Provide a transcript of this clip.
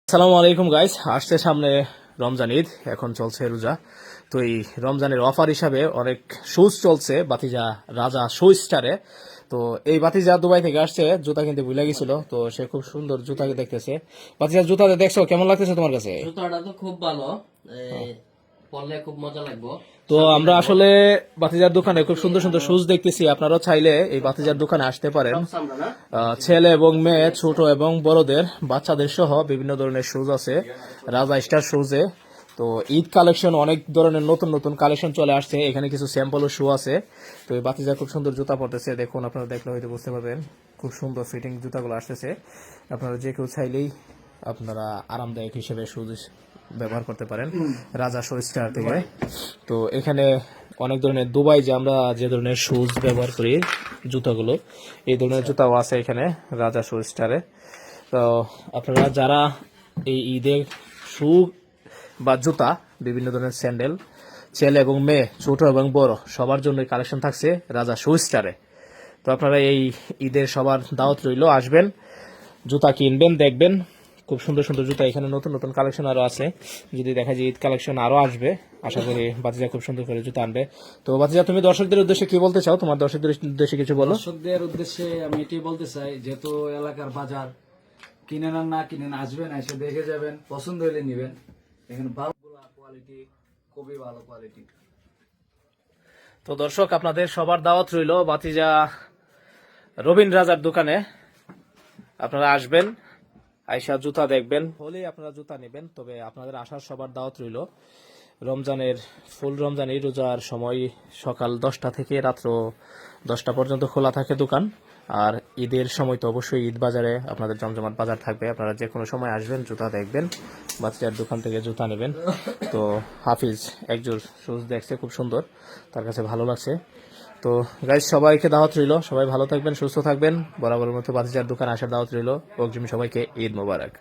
আসসালামু আলাইকুম গাইস, আসছে সামনে রমজান ঈদ। এখন চলছে রোজা। তো এই রমজানের অফার হিসাবে অনেক শুজ চলছে বাতিজা রাজা শু স্টারে। তো এই বাতিজা দুবাই থেকে আসছে, জুতা কিনতে ভুলে গেছিল, তো সে খুব সুন্দর জুতা দেখতেছে। বাতিজা জুতা দেখছো, কেমন লাগতেছে তোমার কাছে? জুতাটা তো খুব ভালো, পরলে খুব মজা লাগবে। তো আমরা আসলে বাতিজার দোকানে খুব সুন্দর সুন্দর শুজ দেখতেছি। আপনারাও চাইলে এই বাতিজার দোকানে আসতে পারেন। ছেলে এবং মেয়ে, ছোট এবং বড়দের, বাচ্চাদের সহ বিভিন্ন ধরনের শুজ আছে রাজা স্টার শুজে। তো ঈদ কালেকশন, অনেক ধরনের নতুন নতুন কালেকশন চলে আসছে। এখানে কিছু স্যাম্পল শু আছে। তো এই বাতিজা খুব সুন্দর জুতা পরতেছে, দেখুন, আপনারা দেখলে হয়তো বুঝতে পারবেন। খুব সুন্দর ফিটিং জুতাগুলো আসতেছে। আপনারা যে কেউ চাইলেই আপনারা আরামদায়ক হিসেবে শুজ ব্যবহার করতে পারেন রাজা শু স্টার থেকে। তো এখানে অনেক ধরনের, দুবাই যে আমরা যে ধরনের শুজ ব্যবহার করি, জুতাগুলো, এই ধরনের জুতাও আছে এখানে রাজা শু স্টারে। তো আপনারা যারা এই ঈদের শু বা জুতা, বিভিন্ন ধরনের স্যান্ডেল, ছেলে এবং মেয়ে, ছোট এবং বড়, সবার জন্য কালেকশন থাকছে রাজা শু স্টারে। তো আপনারা এই ঈদের সবার দাওয়াত রইল, আসবেন, জুতা কিনবেন, দেখবেন। খুব সুন্দর সুন্দর জুতা, এখানে নতুন নতুন কালেকশন আরো আছে। যদি দেখা যায় ঈদ কালেকশন আরো আসবে, আশা করি বাতিজা খুব সুন্দর করে জুতা আনবে। তো বাতিজা, তুমি দর্শকদের উদ্দেশ্যে কি বলতে চাও? তোমার দর্শকদের উদ্দেশ্যে কিছু বলো। দর্শকদের উদ্দেশ্যে আমি এটাই বলতে চাই, যেহেতু এলাকার বাজার, কিনেন আর না কিনেন, আসবেন, এসে দেখে যাবেন, পছন্দ হলে নিবেন। এখানে ভালো কোয়ালিটি, খুবই ভালো কোয়ালিটি। তো দর্শক, আপনাদের সবার দাওয়াত রইল বাতিজা রবিন রাজার দোকানে। আপনারা আসবেন, আইসা জুতা দেখবেন, হলেই আপনারা জুতা নেবেন। তবে আপনাদের আসার সবার দাওয়াত রইল। রমজানের, ফুল রমজান এই রোজার সময় সকাল 10টা থেকে রাত্র 10টা পর্যন্ত খোলা থাকে দোকান। আর ঈদের সময় তো অবশ্যই ঈদ বাজারে আপনাদের জমজমাট বাজার থাকবে। আপনারা যে কোনো সময় আসবেন, জুতা দেখবেন, বাচ্চার দোকান থেকে জুতা নেবেন। তো হাফিজ একজোড় শুজ দেখছে, খুব সুন্দর, তার কাছে ভালো লাগছে। তো গাইজ, সবাইকে দাওয়াত রইল, সবাই ভালো থাকবেন, সুস্থ থাকবেন। বরাবরের মতো বাতিজার দোকান আসার দাওয়াত রইল। অগ্রিম সবাইকে ঈদ মোবারক।